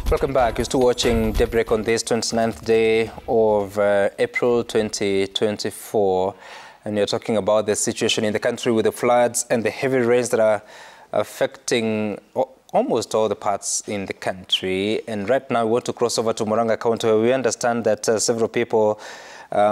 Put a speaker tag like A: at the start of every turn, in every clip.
A: Welcome back. You're still watching Daybreak on this 29th day of April 2024. And you're talking about the situation in the country with the floods and the heavy rains that are affecting almost all the parts in the country. And right now we want to cross over to Murang'a County, where we understand that several people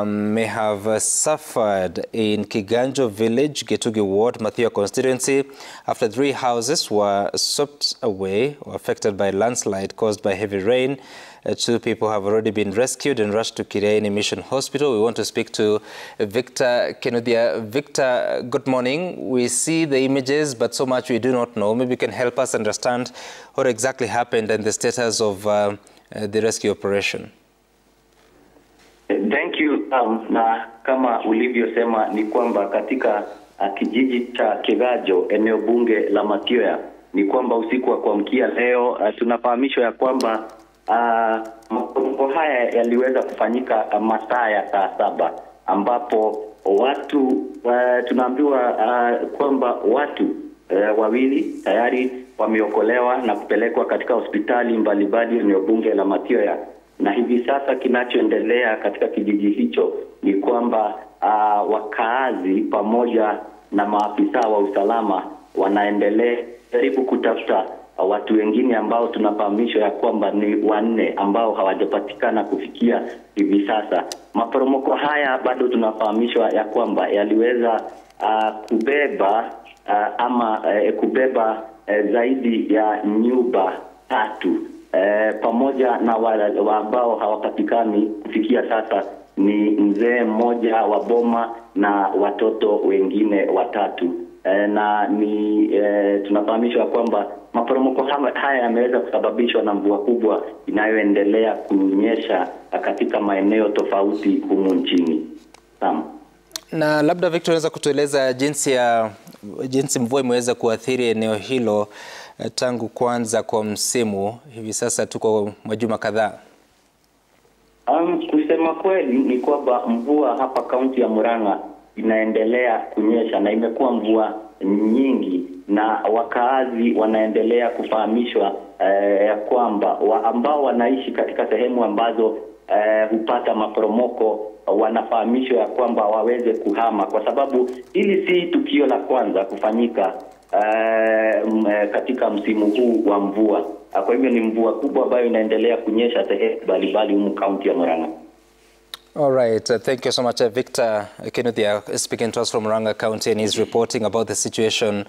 A: may have suffered in Kiganjo village, Gitugi ward, Mathioya constituency, after 3 houses were swept away or affected by landslide caused by heavy rain. 2 people have already been rescued and rushed to Kireini Mission Hospital. We want to speak to Victor Kinuthia. Victor, good morning. We see the images, but so much we do not know. Maybe you can help us understand what exactly happened and the status of the rescue operation.
B: Thank you. Na kama ulivyosema ni kwamba katika kijiji cha Kiganjo, eneo bunge la Mathioya, ni kwamba usiku wa kuamkia leo tunafahamishwa ya kwamba maporomoko haya yaliweza kufanyika masaa ya saa 7, ambapo watu tunaambiwa kwamba watu 2 tayari wameokolewa na kupelekwa katika hospitali mbalimbali eneo bunge la Mathioya. Na hivi sasa kinachoendelea katika kijiji hicho ni kwamba wakaazi pamoja na maafisa wa usalama wanaendelea karibu kutafuta watu wengine ambao tunafahamishwa ya kwamba ni 4 ambao hawajapatikana kufikia hivi sasa. Maporomoko haya bado tunafahamishwa ya kwamba yaliweza kubeba zaidi ya nyumba 3. Pamoja na wale ambao hawapatikani kufikia sasa ni mzee mmoja wa boma na watoto wengine 3. Na tunafahamishwa kwamba maporomoko haya yameweza kusababishwa na mvua kubwa inayoendelea kunyesha katika maeneo tofauti humu nchini.
A: Na labda Victor, unaweza kutueleza jinsi mvua imeweza kuathiri eneo hilo tangu kwanza kwa msimu? Hivi sasa tuko majuma kadhaa.
B: Kusema kweli ni kwamba mvua hapa kaunti ya Murang'a inaendelea kunyesha na imekuwa mvua nyingi, na wakaazi wanaendelea kufahamishwa ya kwamba ambao wanaishi katika sehemu ambazo hupata maporomoko wanafahamishwa ya kwamba waweze kuhama, kwa sababu hili si tukio la kwanza kufanyika katika msimu huu wa mvua. Kwa hivyo ni mvua kubwa ambayo inaendelea kunyesha sehemu mbalimbali humu kaunti ya Murang'a.
A: All right. Thank you so much, Victor Kinuthia, speaking to us from Murang'a County, and he's reporting about the situation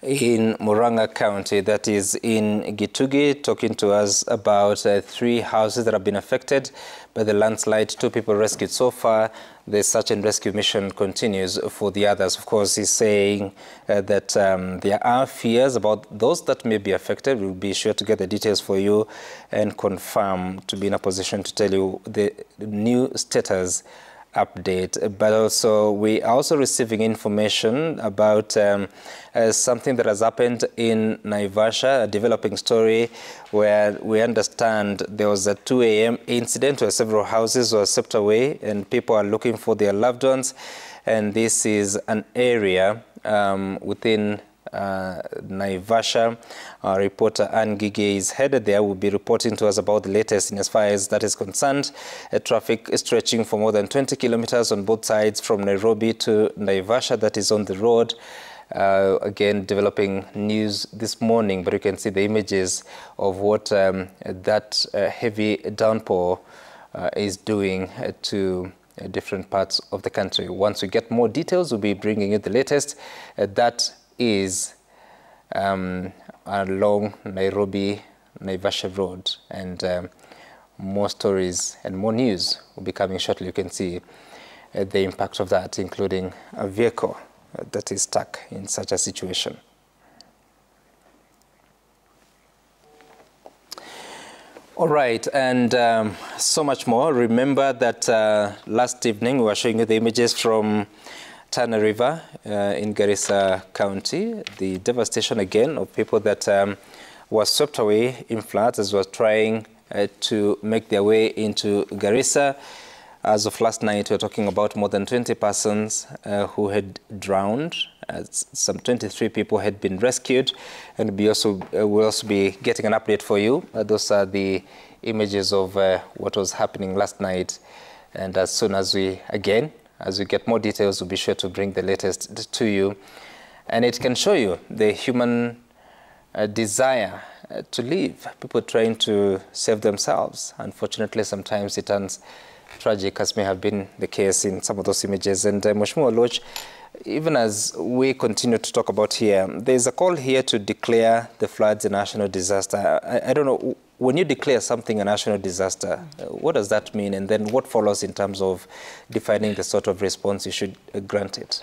A: in Murang'a County, that is in Gitugi, talking to us about 3 houses that have been affected by the landslide. 2 people rescued so far. The search and rescue mission continues for the others. Of course, he's saying that there are fears about those that may be affected. We'll be sure to get the details for you and confirm to be in a position to tell you the new status update. But also, we are also receiving information about something that has happened in Naivasha, a developing story where we understand there was a 2 a.m. incident where several houses were swept away and people are looking for their loved ones. And this is an area within Naivasha. Our reporter Ann Gige is headed there. Will be reporting to us about the latest in as far as that is concerned. Traffic is stretching for more than 20 kilometers on both sides from Nairobi to Naivasha. That is on the road. Again, developing news this morning, but you can see the images of what that heavy downpour is doing to different parts of the country. Once we get more details, we'll be bringing you the latest. That is along Nairobi-Naivasha Road, and more stories and more news will be coming shortly. You can see the impact of that, including a vehicle that is stuck in such a situation. All right, and so much more. Remember that last evening we were showing you the images from Tana River in Garissa County, the devastation again of people that were swept away in floods as were trying to make their way into Garissa. As of last night, we're talking about more than 20 persons who had drowned. Some 23 people had been rescued, and we'll also be getting an update for you. Those are the images of what was happening last night. And as soon as we get more details, we'll be sure to bring the latest to you. And it can show you the human desire to live, people trying to save themselves. Unfortunately, sometimes it turns tragic, as may have been the case in some of those images. And Mheshimiwa Oloch, even as we continue to talk about here, there's a call here to declare the floods a national disaster. I don't know, when you declare something a national disaster, what does that mean? And then what follows in terms of defining the sort of response you should grant it?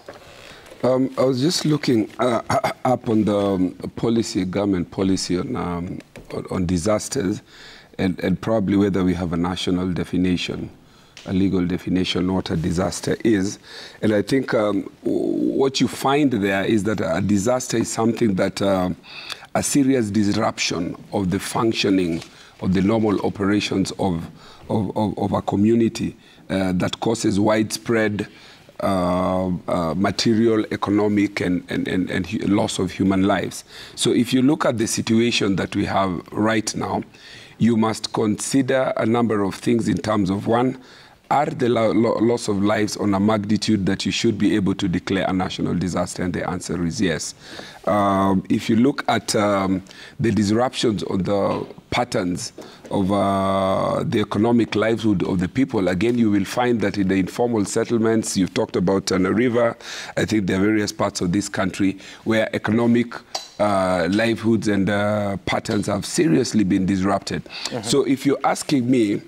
C: I was just looking up on the government policy on disasters, and probably whether we have a national definition, a legal definition, what a disaster is. And I think what you find there is that a disaster is something that a serious disruption of the functioning of the normal operations of a community that causes widespread material, economic, and loss of human lives. So if you look at the situation that we have right now, you must consider a number of things in terms of, one, are the loss of lives on a magnitude that you should be able to declare a national disaster? And the answer is yes. If you look at the disruptions on the patterns of the economic livelihood of the people, again, you will find that in the informal settlements, you've talked about Tana River, I think there are various parts of this country where economic livelihoods and patterns have seriously been disrupted. So if you're asking me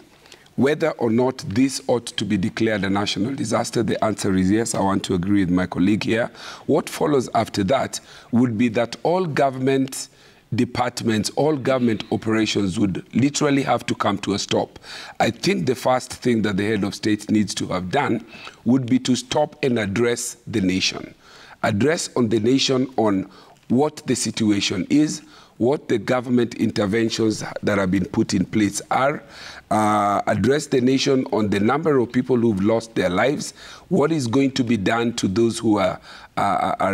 C: whether or not this ought to be declared a national disaster, the answer is yes. I want to agree with my colleague here. What follows after that would be that all government departments, all government operations would literally have to come to a stop. I think the first thing that the head of state needs to have done would be to stop and address the nation. Address on the nation on what the situation is, what the government interventions that have been put in place are, address the nation on the number of people who've lost their lives, what is going to be done to those who are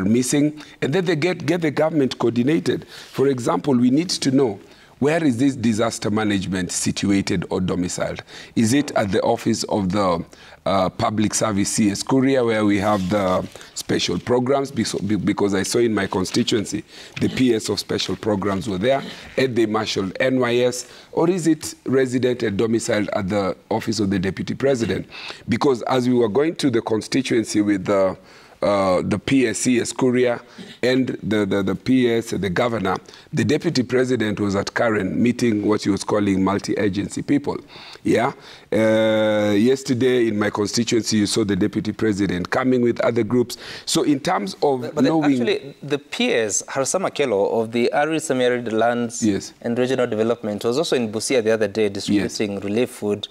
C: missing, and then they get the government coordinated. For example, we need to know, where is this disaster management situated or domiciled? Is it at the office of the Public Service CS Courier, where we have the special programs? Because I saw in my constituency, the PS of special programs were there, and they marshaled NYS. Or is it resident and domiciled at the office of the Deputy President? Because as we were going to the constituency with the PSCS Courier and the PS, the governor, the Deputy President was at Karen meeting what he was calling multi-agency people. Yeah. Yesterday in my constituency, you saw the Deputy President coming with other groups. So in terms of knowing... Actually,
A: the PS, Harsama Kelo of the Ari Samiarid Lands and Regional Development was also in Busia the other day distributing relief food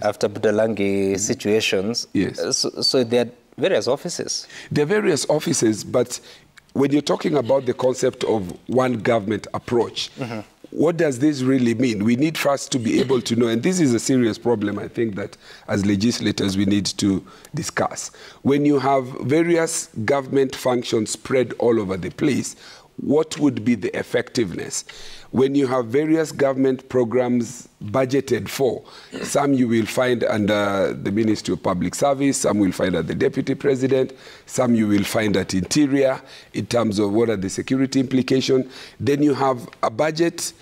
A: after Budalangi situations. So they are various offices. There are
C: various offices, but when you're talking about the concept of one government approach, what does this really mean? We need first to be able to know, and this is a serious problem, I think, that as legislators we need to discuss. When you have various government functions spread all over the place, what would be the effectiveness? When you have various government programs budgeted for, some you will find under the Ministry of Public Service, some will find at the Deputy President, some you will find at Interior in terms of what are the security implications. Then you have a budget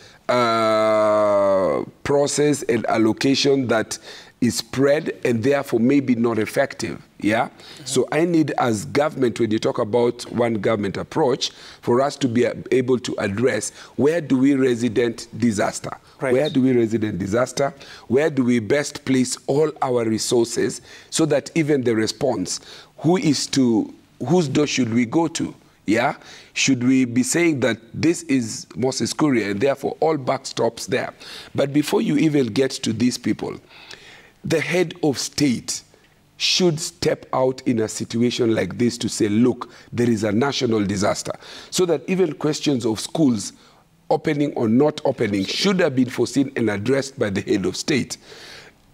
C: process and allocation that is spread and therefore maybe not effective. Yeah? So I need, as government, when you talk about one government approach, for us to be able to address where do we resident disaster? Where do we resident disaster? Where do we best place all our resources so that even the response, whose door should we go to? Yeah? Should we be saying that this is Moses Kuria and therefore all backstops there? But before you even get to these people, the head of state should step out in a situation like this to say, look, there is a national disaster, so that even questions of schools opening or not opening should have been foreseen and addressed by the head of state.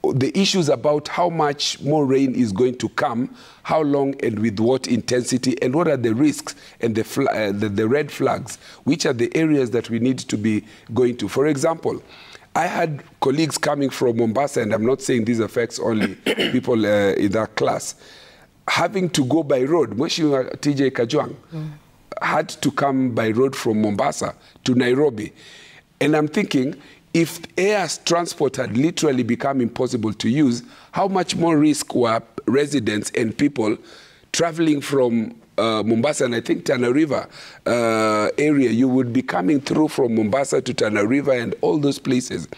C: the issues about how much more rain is going to come, how long and with what intensity, and what are the risks and the red flags, which are the areas that we need to be going to. For example, I had colleagues coming from Mombasa, and I'm not saying this affects only people in that class, having to go by road. Mheshimiwa TJ Kajwang had to come by road from Mombasa to Nairobi. And I'm thinking, if air transport had literally become impossible to use, how much more risk were residents and people traveling from Mombasa, and I think Tana River area, you would be coming through from Mombasa to Tana River and all those places.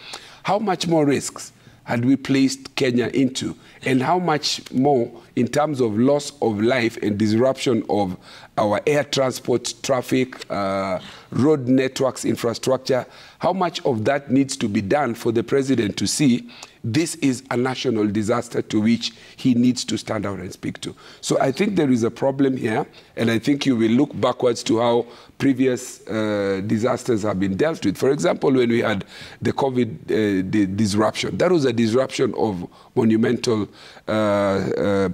C: How much more risks had we placed Kenya into? And how much more in terms of loss of life and disruption of our air transport, traffic, road networks, infrastructure, how much of that needs to be done for the president to see this is a national disaster to which he needs to stand out and speak to? So I think there is a problem here, and I think you will look backwards to how previous disasters have been dealt with. For example, when we had the COVID disruption, that was a disruption of monumental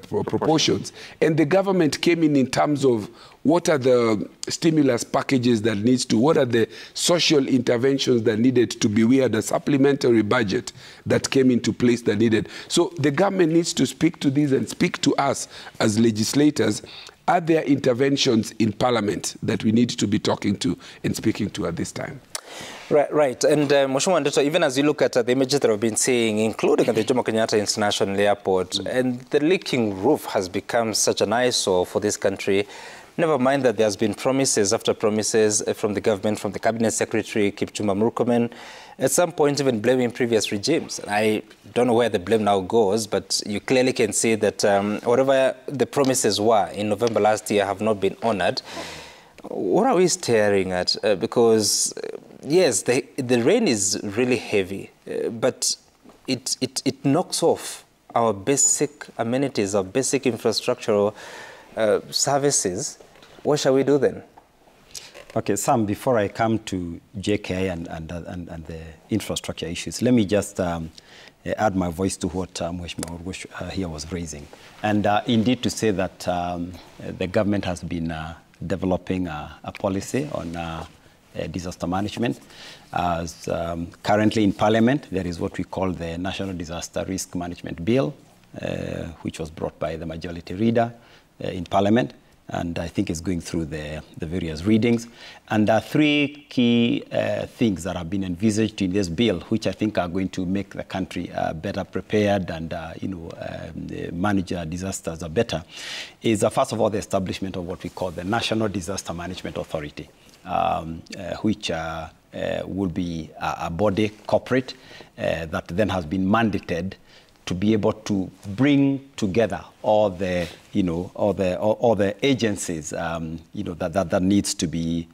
C: proportions. And the government came in terms of what are the stimulus packages that needs to, what are the social interventions that needed to be. We had a supplementary budget that came into place that needed. So the government needs to speak to this and speak to us as legislators. Are there interventions in Parliament that we need to be talking to and speaking to at this time?
A: Right. And Mheshimiwa Ndito, even as you look at the images that we've been seeing, including at the Jomo Kenyatta International Airport, and the leaking roof has become such an eyesore for this country. Never mind that there's been promises after promises from the government, from the Cabinet Secretary, Kipchumba Murkomen, at some point even blaming previous regimes. I don't know where the blame now goes, but you clearly can see that whatever the promises were in November last year have not been honored. What are we staring at? Because, yes, the rain is really heavy, but it knocks off our basic amenities, our basic infrastructural services. What shall we do then?
D: Okay, Sam, before I come to JKI and the infrastructure issues, let me just add my voice to what Mheshimiwa Orgosh here was raising. And indeed to say that the government has been developing a policy on disaster management. Currently in Parliament, there is what we call the National Disaster Risk Management Bill, which was brought by the majority leader in Parliament, and I think it's going through the various readings. And there are three key things that have been envisaged in this bill, which I think are going to make the country better prepared and manage disasters better. Is first of all the establishment of what we call the National Disaster Management Authority, which will be a body corporate that then has been mandated to be able to bring together all the, all the agencies, that needs to be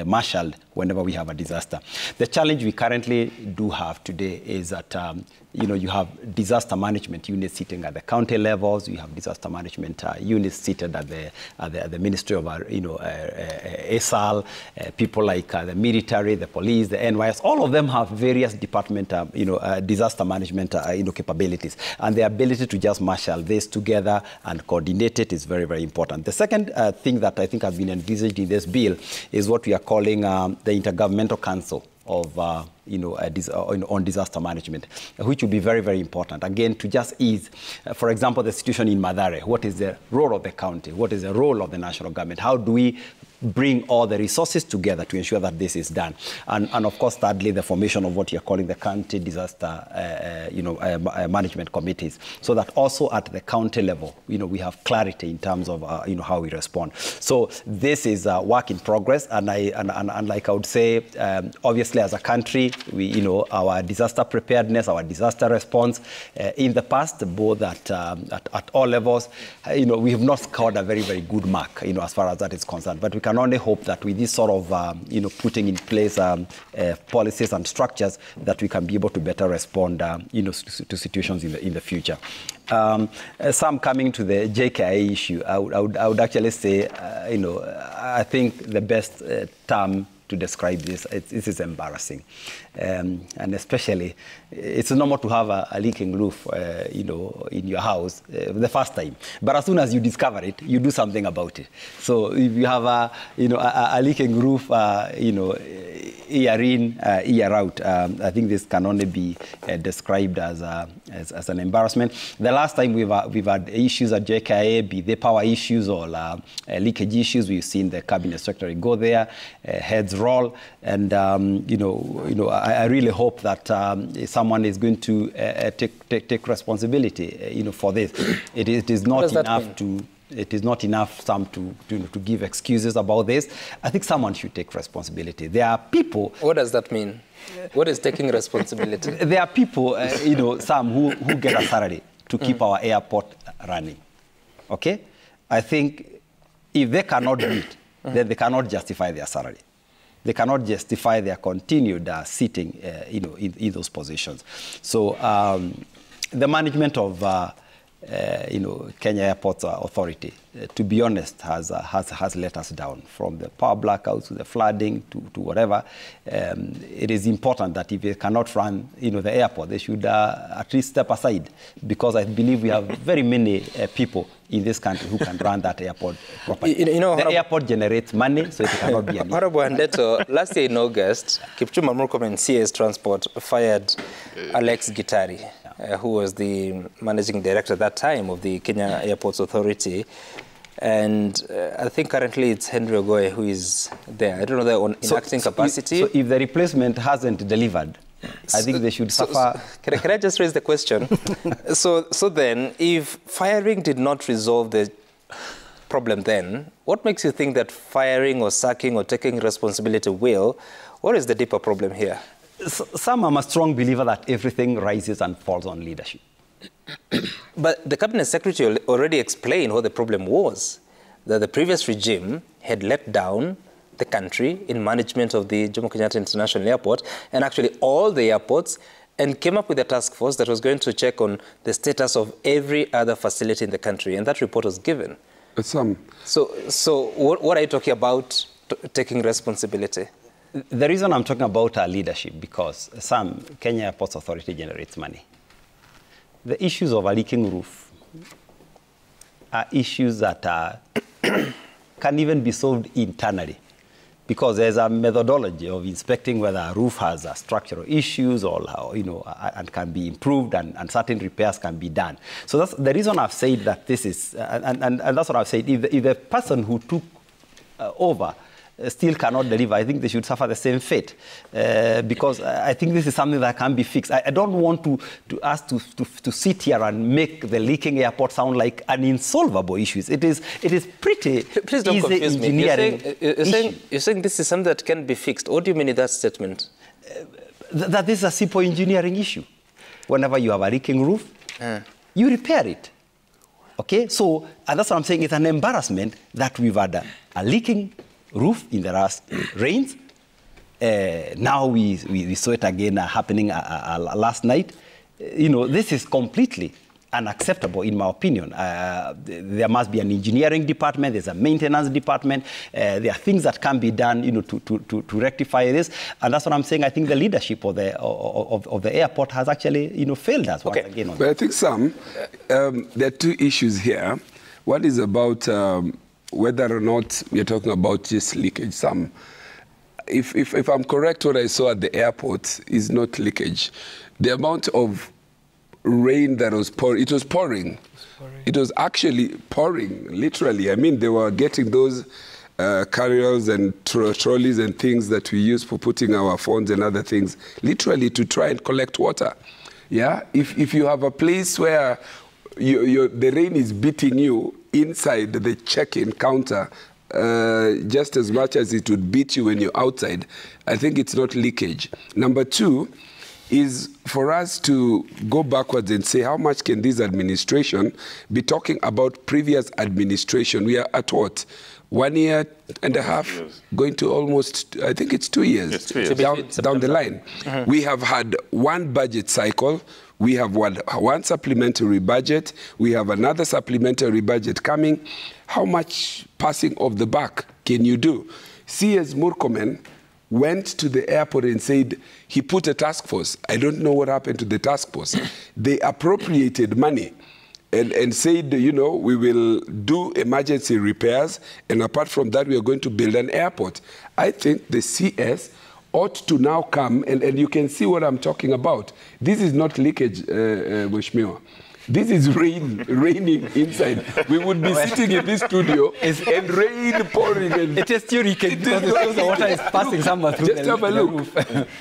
D: marshaled whenever we have a disaster. The challenge we currently do have today is that, you have disaster management units sitting at the county levels. You have disaster management units seated at the Ministry of, ESAL, people like the military, the police, the NYS. All of them have various department, disaster management, capabilities. And the ability to just marshal this together and coordinate it is very, very important. The second thing that I think has been envisaged in this bill is what we are calling the Intergovernmental Council of, on disaster management, which will be very, very important. Again, to just ease, for example, the situation in Mathare. What is the role of the county? What is the role of the national government? How do we bring all the resources together to ensure that this is done? And of course, thirdly, the formation of what you're calling the county disaster management committees, so that also at the county level, we have clarity in terms of how we respond. So this is a work in progress, and like I would say, obviously as a country, we our disaster preparedness, our disaster response in the past, both at all levels, we have not scored a very, very good mark, as far as that is concerned. But we can only hope that with this sort of, putting in place policies and structures, that we can be able to better respond, to situations in the future. Some coming to the JKI issue, I would actually say, I think the best term describe this. This is embarrassing. And especially, it's normal to have a leaking roof, you know, in your house the first time. But as soon as you discover it, you do something about it. So if you have a leaking roof, you know, year in, year out, I think this can only be described as an embarrassment. The last time we've had issues at JKIA, be they power issues or leakage issues, we've seen the cabinet secretary go there, heads roll, and I really hope that someone is going to take responsibility, you know, for this. It is not enough to. It is not enough some to give excuses about this. I think someone should take responsibility. There are people.
A: What does that mean? What is taking responsibility?
D: There are people, you know, some who get a salary to keep our airport running. Okay? I think if they cannot do it, then they cannot justify their salary. They cannot justify their continued sitting, you know, in those positions. So the management of you know, Kenya Airports Authority, to be honest, has let us down. From the power blackouts to the flooding to whatever. It is important that if they cannot run, you know, the airport, they should at least step aside, because I believe we have very many people in this country who can run that airport properly. You know, the airport generates money, so it cannot be an issue.
A: Honorable Handeto, last year in August, Kipchumba Murkomen, CS Transport, fired Alex Gitari, who was the managing director at that time of the Kenya Airports Authority. And I think currently it's Henry Ogoe who is there. I don't know, they're in acting capacity.
D: So if the replacement hasn't delivered, I think they should suffer.
A: Can I just raise the question? so then, if firing did not resolve the problem then, what makes you think that firing or sacking or taking responsibility will? What is the deeper problem here?
D: Some I'm a strong believer that everything rises and falls on leadership.
A: But the cabinet secretary already explained what the problem was, that the previous regime had let down the country in management of the Jomo Kenyatta International Airport and actually all the airports, and came up with a task force that was going to check on the status of every other facility in the country, and that report was given. So what are you talking about, taking responsibility?
D: The reason I'm talking about our leadership, because Kenya Airports Authority generates money. The issues of a leaking roof are issues that can even be solved internally, because there's a methodology of inspecting whether a roof has structural issues or how, you know, and can be improved, and certain repairs can be done. So that's the reason I've said that this is, and that's what I've said. If the person who took over still cannot deliver, I think they should suffer the same fate, because I think this is something that can be fixed. I don't want to ask to sit here and make the leaking airport sound like an insolvable issue. It is pretty
A: Please don't
D: easy
A: confuse
D: engineering.
A: You're saying this is something that can be fixed. What do you mean in that statement?
D: That this is a simple engineering issue. Whenever you have a leaking roof, you repair it. Okay, so and that's what I'm saying. It's an embarrassment that we've had a leaking roof in the last rains. Now we saw it again happening last night. You know, this is completely unacceptable, in my opinion. There must be an engineering department. There's a maintenance department. There are things that can be done, you know, to rectify this. And that's what I'm saying. I think the leadership of the airport has actually, you know, failed us once again.
C: But I think there are two issues here. One is about whether or not you're talking about just leakage. If I'm correct, what I saw at the airport is not leakage. The amount of rain that was pouring, it was pouring. It was actually pouring, literally. I mean, they were getting those carriers and trolleys and things that we use for putting our phones and other things, literally to try and collect water. Yeah, if you have a place where the rain is beating you inside the check-in counter just as much as it would beat you when you're outside, I think it's not leakage. Number two is for us to go backwards and say, how much can this administration be talking about previous administration? We are at what? 1 year and a half, going to almost, I think it's 2 years,
E: yes, 2 years.
C: Down the line. We have had one budget cycle. We have one supplementary budget. We have another supplementary budget coming. How much passing of the buck can you do? CS Murkomen went to the airport and said he put a task force. I don't know what happened to the task force. They appropriated money and said, you know, we will do emergency repairs, and apart from that, we are going to build an airport. I think the CS ought to now come, and you can see what I'm talking about. This is not leakage, Mheshimiwa. This is raining inside. We would be sitting in this studio and rain pouring. And
D: it is leakage because the water is passing somewhere through
C: just have a look.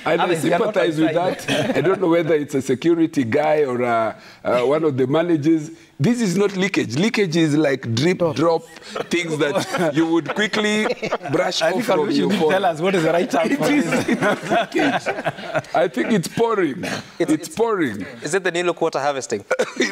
C: And I sympathize with that. I don't know whether it's a security guy or one of the managers. This is not leakage. Leakage is like drip, drop things that you would quickly brush off from your phone.
D: Tell us what is the right term for this.
C: I think it's pouring. It's pouring.
A: Is it the Niluk water harvesting?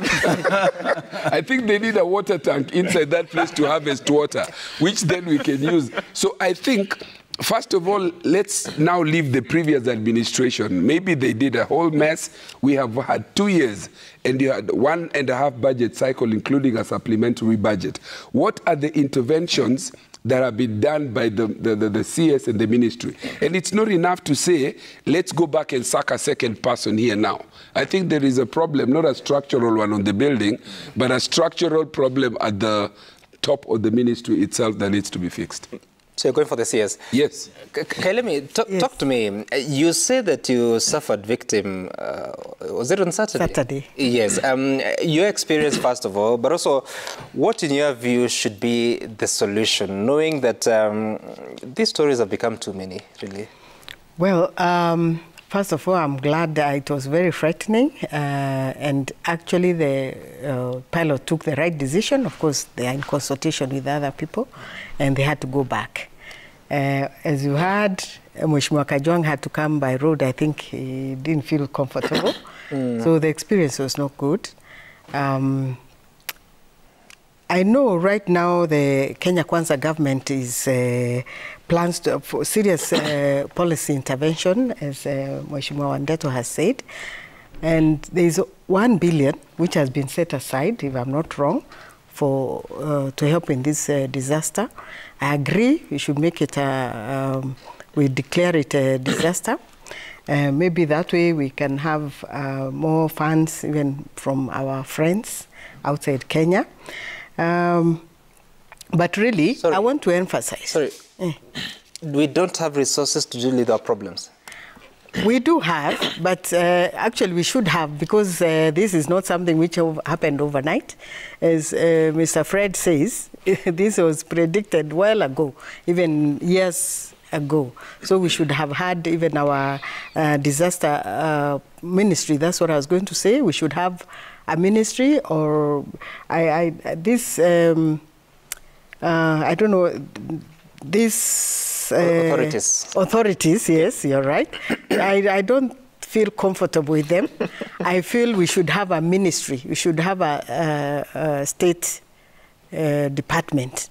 C: I think they need a water tank inside that place to harvest water, which then we can use. So I think, first of all, let's now leave the previous administration. Maybe they did a whole mess. We have had 2 years, and you had 1.5 budget cycle, including a supplementary budget. What are the interventions that have been done by the CS and the ministry? And it's not enough to say, let's go back and sack a second person here now. I think there is a problem, not a structural one on the building, but a structural problem at the top of the ministry itself that needs to be fixed.
A: So you're going for the CS?
C: Yes.
A: Talk to me. You say that you suffered victim, was it on Saturday?
E: Saturday.
A: Yes. Your experience, first of all, but also what, in your view, should be the solution, knowing that these stories have become too many, really?
E: Well, first of all, I'm glad that it was very frightening, and actually the pilot took the right decision. Of course, they are in consultation with other people, and they had to go back. As you heard, Mheshimiwa Kajwang had to come by road. I think he didn't feel comfortable, so the experience was not good. I know right now the Kenya Kwanza government is plans for serious policy intervention, as Mheshimiwa Wandeto has said. And there is 1 billion which has been set aside, if I'm not wrong, for to help in this disaster. I agree we should make it we declare it a disaster. Maybe that way we can have more funds even from our friends outside Kenya. But really, I want to emphasize.
A: Sorry. We don't have resources to deal with our problems.
E: We do have, but actually we should have, because this is not something which happened overnight. As Mr. Fred says, this was predicted well ago, even years ago. So we should have had even our disaster ministry. That's what I was going to say. We should have a ministry, or I don't know, this authorities, yes, you're right. I don't feel comfortable with them. I feel we should have a ministry. We should have a state department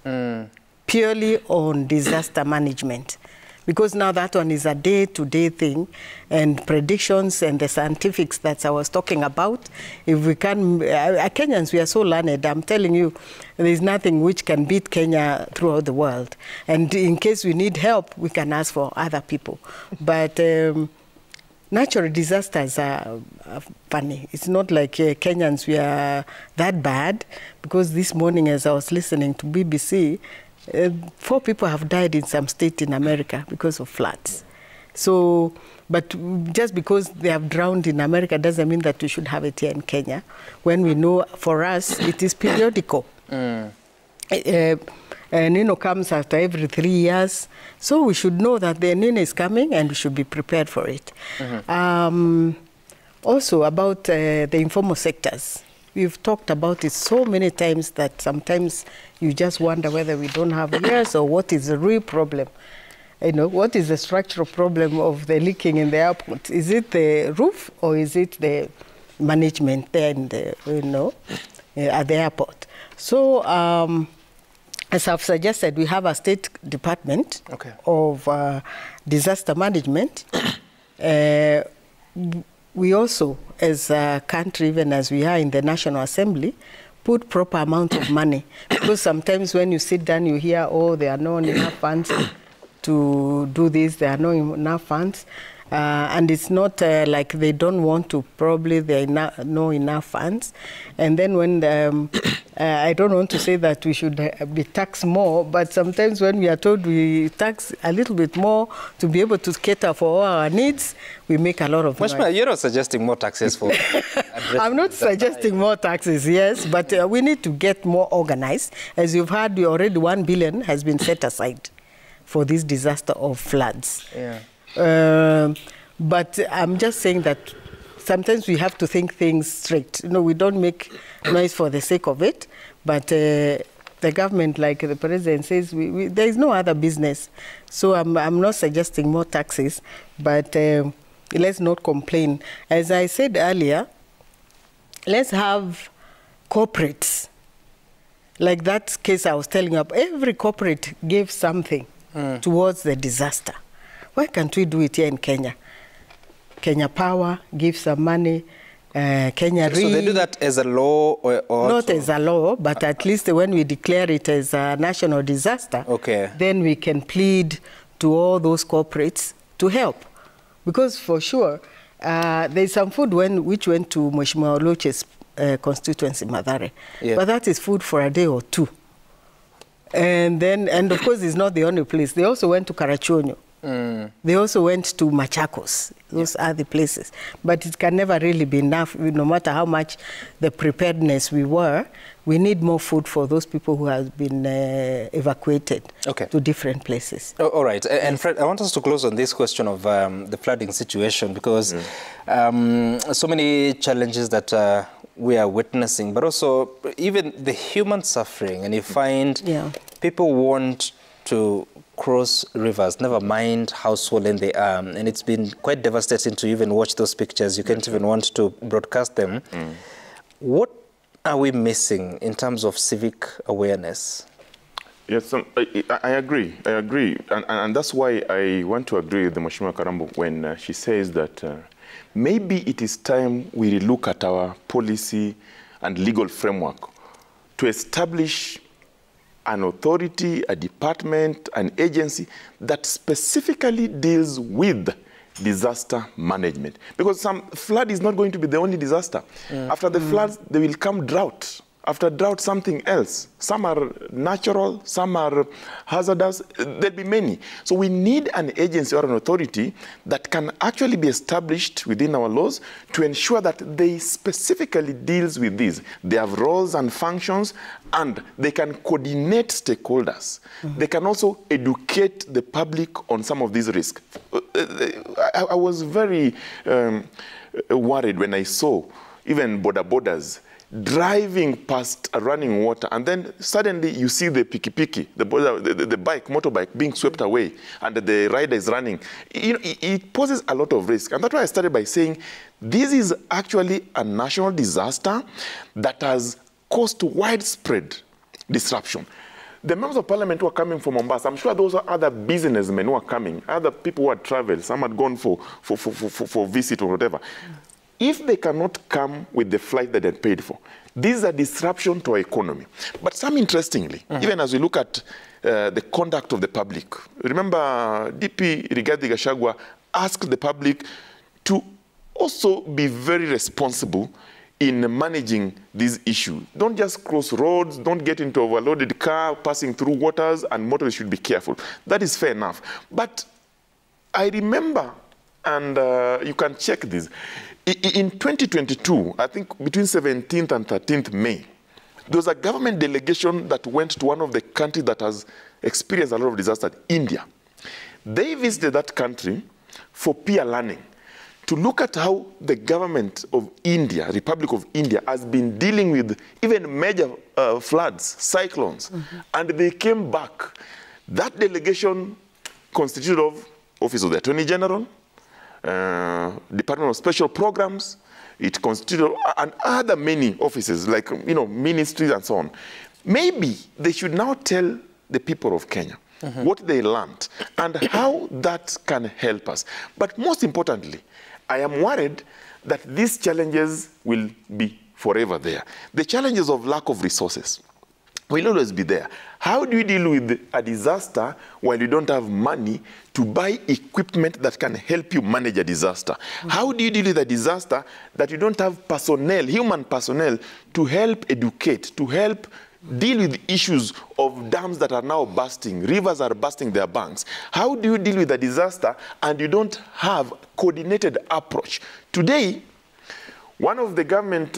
E: purely on disaster management. Because now that one is a day-to-day thing, and predictions and the scientifics that I was talking about, if we can, Kenyans, we are so learned. I'm telling you, there's nothing which can beat Kenya throughout the world. And in case we need help, we can ask for other people. But natural disasters are funny. It's not like Kenyans, we are that bad, because this morning as I was listening to BBC, 4 people have died in some state in America because of floods. So, but just because they have drowned in America doesn't mean that we should have it here in Kenya, when we know for us it is periodical. Nino comes after every 3 years, so we should know that the Nino is coming and we should be prepared for it. Also about the informal sectors. We've talked about it so many times that sometimes you just wonder whether we don't have ears, or what is the real problem. You know, what is the structural problem of the leaking in the airport? Is it the roof, or is it the management there in the, at the airport? So, as I've suggested, we have a state department of disaster management. We also, as a country, even as we are in the National Assembly, put proper amount of money. Because sometimes when you sit down, you hear, oh, there are not enough funds. to do this. There are no enough funds. And it's not like they don't want to, probably there are no enough funds. And then when, I don't want to say that we should be taxed more, but sometimes when we are told we tax a little bit more to be able to cater for all our needs, we make a lot of noise.
A: You're not suggesting more taxes for...
E: I'm not suggesting more taxes, yes, but we need to get more organized. As you've heard, already 1 billion has been set aside for this disaster of floods.
A: Yeah.
E: But I'm just saying that sometimes we have to think things straight. You know, we don't make noise for the sake of it, but the government, like the president says, there is no other business. So I'm not suggesting more taxes, but let's not complain. As I said earlier, let's have corporates. Like that case I was telling you, every corporate gave something towards the disaster. Why can't we do it here in Kenya? Kenya Power gives some money, Kenya Re.
A: So they do that as a law or
E: not as a law, but at least when we declare it as a national disaster, then we can plead to all those corporates to help. Because for sure, there's some food which went to Mheshimiwa Oloche's constituency, Mathare. Yeah. But that is food for a day or two. And of course, it's not the only place. They also went to Karachuonyo. They also went to Machakos. Those are the places. But it can never really be enough. No matter how much the preparedness we were, we need more food for those people who have been evacuated to different places.
A: All right. And Fred, I want us to close on this question of the flooding situation, because so many challenges that we are witnessing, but also even the human suffering. And you find people want to cross rivers, never mind how swollen they are. And it's been quite devastating to even watch those pictures. You can't even want to broadcast them. What are we missing in terms of civic awareness?
F: Yes, I agree. I agree. And that's why I want to agree with Mheshimiwa Karambu when she says that maybe it is time we relook at our policy and legal framework to establish an authority, a department, an agency that specifically deals with disaster management. Because some flood is not going to be the only disaster. After the floods, there will come drought. After drought, something else. Some are natural, some are hazardous. There'll be many. So we need an agency or an authority that can actually be established within our laws to ensure that they specifically deals with these. They have roles and functions, and they can coordinate stakeholders. They can also educate the public on some of these risks. I was very worried when I saw even border-borders driving past a running water, and then suddenly you see the piki-piki, the motorbike being swept away, and the rider is running. You know, it poses a lot of risk. And that's why I started by saying this is actually a national disaster that has caused widespread disruption. The members of parliament who are coming from Mombasa, I'm sure those are other businessmen who are coming, other people who had traveled, some had gone for visit or whatever. If they cannot come with the flight that they paid for, this is a disruption to our economy. But some interestingly, even as we look at the conduct of the public, remember DP Rigathi Gachagua asked the public to also be very responsible in managing this issue. Don't just cross roads, don't get into overloaded car passing through waters, and motorists should be careful. That is fair enough. But I remember, and you can check this, in 2022, I think between 17th and 13th May, there was a government delegation that went to one of the countries that has experienced a lot of disaster, India. They visited that country for peer learning, to look at how the government of India, Republic of India, has been dealing with even major floods, cyclones. And they came back. That delegation constituted of Office of the Attorney General, Department of Special Programs, it constituted, and other many offices like, you know, ministries and so on. Maybe they should now tell the people of Kenya what they learned and how that can help us. But most importantly, I am worried that these challenges will be forever there. The challenges of lack of resources, will always be there. How do you deal with a disaster while you don't have money to buy equipment that can help you manage a disaster? How do you deal with a disaster that you don't have personnel, human personnel, to help educate, to help deal with issues of dams that are now bursting, rivers are bursting their banks? How do you deal with a disaster and you don't have coordinated approach? Today, one of the government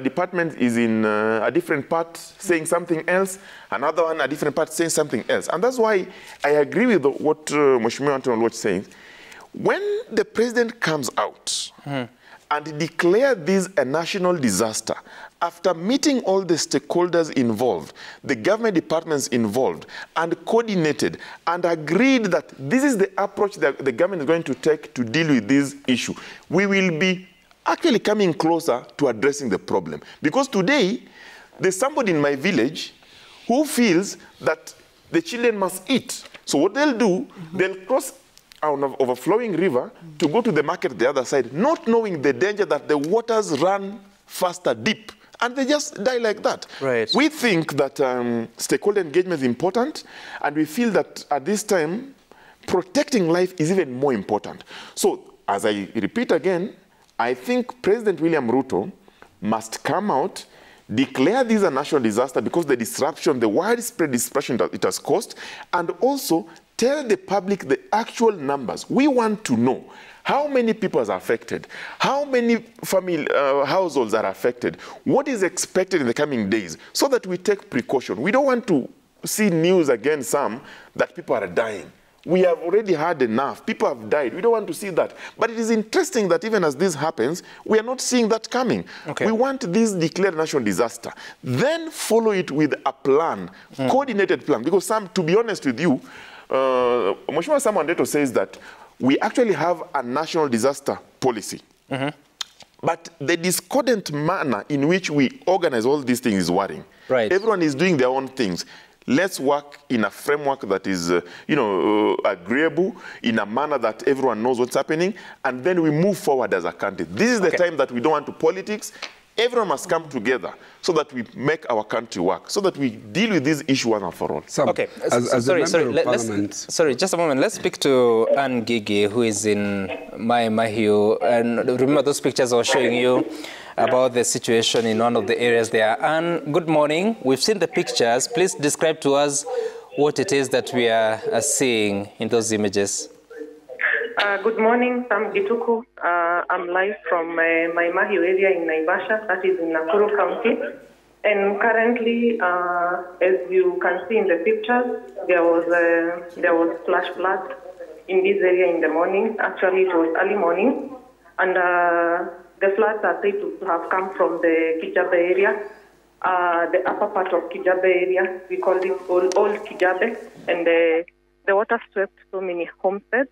F: departments is in a different part saying something else, another one a different part saying something else. And that's why I agree with what Mheshimiwa Anthony Oluoch is saying. When the president comes out and declares this a national disaster, after meeting all the stakeholders involved, the government departments involved, and coordinated and agreed that this is the approach that the government is going to take to deal with this issue, we will be actually coming closer to addressing the problem. Because today, there's somebody in my village who feels that the children must eat. So what they'll do, they'll cross an overflowing river to go to the market the other side, not knowing the danger that the waters run faster deep. And they just die like that.
A: Right.
F: We think that stakeholder engagement is important, and we feel that at this time, protecting life is even more important. So, as I repeat again, I think President William Ruto must come out, declare this a national disaster because the disruption, the widespread disruption that it has caused, and also tell the public the actual numbers. We want to know how many people are affected, how many family households are affected, what is expected in the coming days, so that we take precaution. We don't want to see news again, that people are dying. We have already had enough. People have died. We don't want to see that. But it is interesting that even as this happens, we are not seeing that coming. Okay. We want this declared national disaster. Then follow it with a plan, coordinated plan. Because to be honest with you, Mheshimiwa Samuel Ndeto says that we actually have a national disaster policy. But the discordant manner in which we organize all these things is worrying.
A: Right.
F: Everyone is doing their own things. Let's work in a framework that is, agreeable, in a manner that everyone knows what's happening, and then we move forward as a country. This is the time that we don't want to politics. Everyone must come together so that we make our country work, so that we deal with this issue once and for all.
A: Okay, sorry, just a moment. Let's speak to Anne Gigi, who is in Mai Mahiu. And remember those pictures I was showing you about the situation in one of the areas there. Anne, good morning. We've seen the pictures. Please describe to us what it is that we are seeing in those images.
G: Good morning, Sam Gituku. I'm live from Mai Mahiu area in Naivasha, that is in Nakuru County. And currently, as you can see in the pictures, there was flash flood in this area in the morning. Actually, it was early morning. And the floods are said to have come from the Kijabe area, the upper part of Kijabe area. We call it Old Kijabe. And the water swept so many homesteads.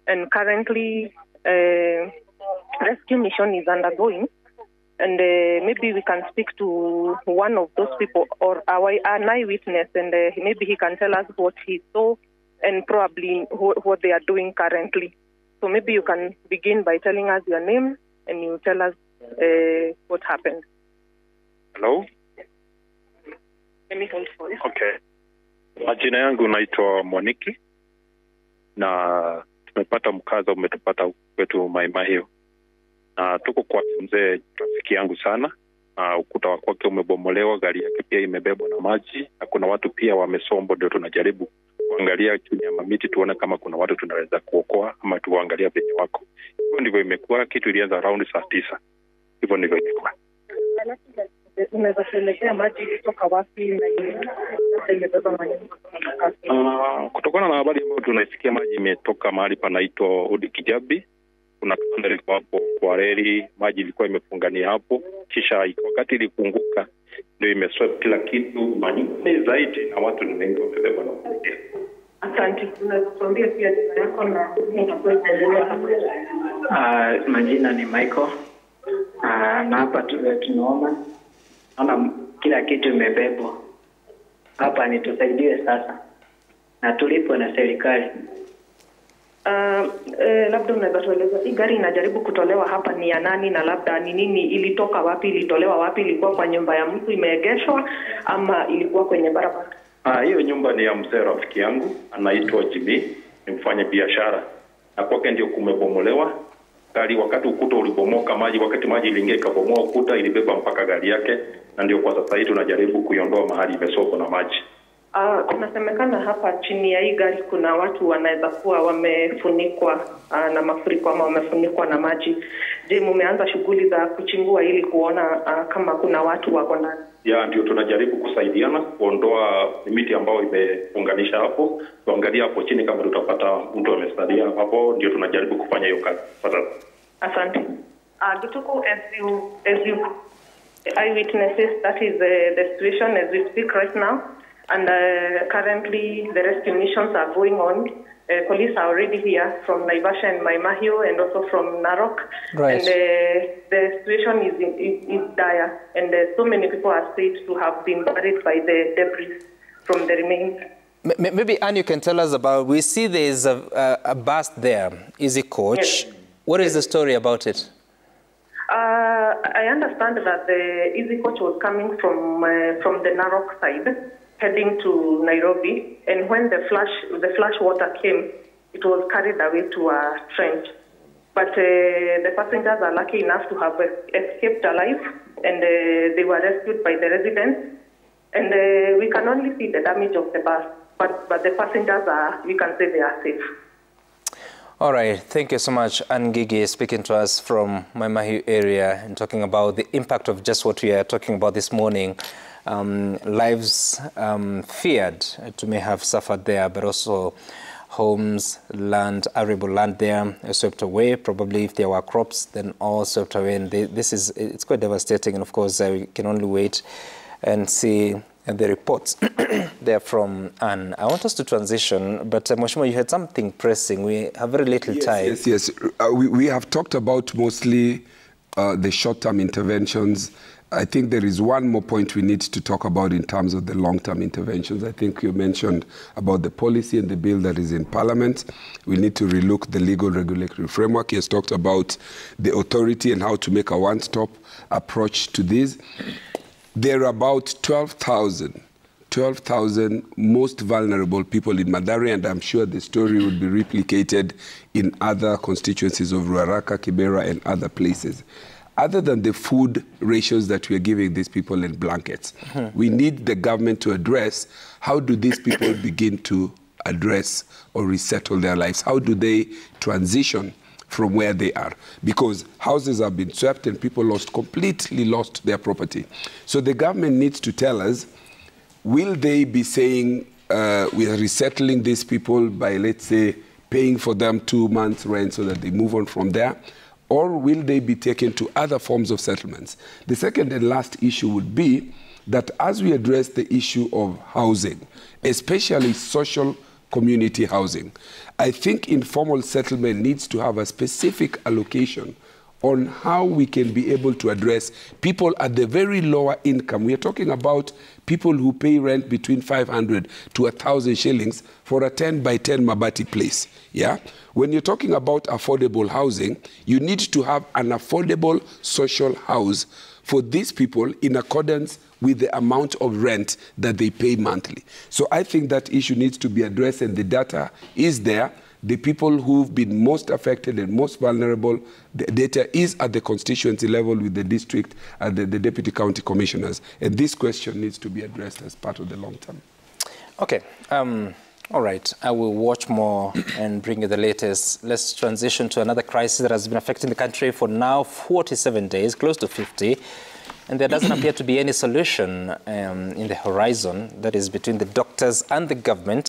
G: And currently, rescue mission is undergoing. And maybe we can speak to one of those people or an eyewitness, and maybe he can tell us what he saw and probably what they are doing currently. So maybe you can begin by telling us your name and you tell us what happened.
H: Hello?
G: Let me hold for you.
H: Okay. Majina yangu naitwa Moniki na tumepata mkaza umetupata kwetu Mai Mahiu. Na tuko kwa mzee rafiki yangu sana. Ukuta wa kwake umebomolewa, gari yake pia imebebwa na maji. Na kuna watu pia wamesombo, ndio tunajaribu kuangalia chini ya mamiti tuone kama kuna watu tunaweza kuokoa ama tuangalia penye wako. Hivyo ndivyo imekuwa, kitu ilianza around saa 9. Hivyo ndivyo imekuwa.
G: Unaweza kuelezea maji kutoka wapi na imebeba maji?
H: Kutokana na habari ambayo tunaisikia, maji imetoka mahali panaitwa Odi Kijabi. Kuna kanda ilikuwa hapo kwa reli, maji ilikuwa imefungania hapo. Kisha wakati ilifunguka ndio imeswept kila kitu, maji zaidi na watu ni wengi wamebeba na kuingia.
G: Asante. Tunatuambia pia jina yako na nitakuendelea hapo.
I: Majina ni Michael. Na hapa tunaona kila kitu imebebwa. Hapa ni tusaidiwe sasa. Na tulipo na serikali.
G: Labda unaweza tueleza hii gari inajaribu kutolewa hapa ni ya nani, na labda ni nini, ilitoka wapi, ilitolewa wapi, ilikuwa kwa nyumba ya mtu imeegeshwa ama ilikuwa kwenye barabara?
H: Hiyo nyumba ni ya mzee rafiki yangu anaitwa Jimmy, ni mfanya biashara. Na kwake ndio kumebomolewa. Gari wakati ukuta ulibomoka wakati maji iliingia ikabomoa ukuta, ilibeba mpaka gari yake, na ndio kwa sasa hivi tunajaribu kuiondoa mahali imesoko na maji.
G: Kunasemekana hapa chini ya hii gari kuna watu wanaweza kuwa wamefunikwa na mafuriko ama wamefunikwa na maji. Je, mumeanza shughuli za kuchimbua ili kuona kama kuna watu wako ndani?
H: Ndio tunajaribu kusaidiana kuondoa miti ambayo imeunganisha hapo. Tuangalia hapo chini kama tutapata mtu amesalia hapo, ndio tunajaribu kufanya hiyo kazi.
G: Asante. Gituku, as you eyewitnesses, that is the situation as we speak right now. And currently the rescue missions are going on. Police are already here from Naivasha and Mai Mahiu and also from Narok.
A: Right.
G: And the situation is dire. And so many people are said to have been buried by the debris from the remains.
A: Maybe, Anne, you can tell us about, we see there is a bus there, Easy Coach. Yes. What is the story about it?
G: I understand that the Easy Coach was coming from the Narok side, heading to Nairobi, and when the flash water came, it was carried away to a trench. But the passengers are lucky enough to have escaped alive, and they were rescued by the residents. And we can only see the damage of the bus, but the passengers we can say they are safe.
A: All right, thank you so much, Anne Gigi, speaking to us from Mai Mahiu area and talking about the impact of just what we are talking about this morning. Lives feared to may have suffered there, but also homes, land, arable land there swept away. Probably if there were crops, then all swept away. And it's quite devastating. And of course, we can only wait and see the reports there from Anne. I want us to transition, but Mheshimiwa, you had something pressing. We have very little time.
C: Yes. We have talked about mostly the short-term interventions. I think there is one more point we need to talk about in terms of the long-term interventions. I think you mentioned about the policy and the bill that is in Parliament. We need to relook the legal regulatory framework. He has talked about the authority and how to make a one-stop approach to this. There are about 12,000 most vulnerable people in Mathare, and I'm sure the story would be replicated in other constituencies of Ruaraka, Kibera, and other places. Other than the food ratios that we are giving these people in blankets, we need the government to address how do these people begin to address or resettle their lives? How do they transition from where they are? Because houses have been swept and people completely lost their property. So the government needs to tell us, will they be saying we are resettling these people by, let's say, paying for them 2 months' rent so that they move on from there? Or will they be taken to other forms of settlements? The second and last issue would be that as we address the issue of housing, especially social community housing, I think informal settlement needs to have a specific allocation on how we can be able to address people at the very lower income. We are talking about people who pay rent between 500 to 1,000 shillings for a 10 by 10 Mabati place. Yeah? When you're talking about affordable housing, you need to have an affordable social house for these people in accordance with the amount of rent that they pay monthly. So I think that issue needs to be addressed, and the data is there. The people who've been most affected and most vulnerable, the data is at the constituency level with the district and the deputy county commissioners. And this question needs to be addressed as part of the long term.
A: Okay. All right. I will watch more and bring you the latest. Let's transition to another crisis that has been affecting the country for now 47 days, close to 50. And there doesn't appear to be any solution in the horizon, that is between the doctors and the government.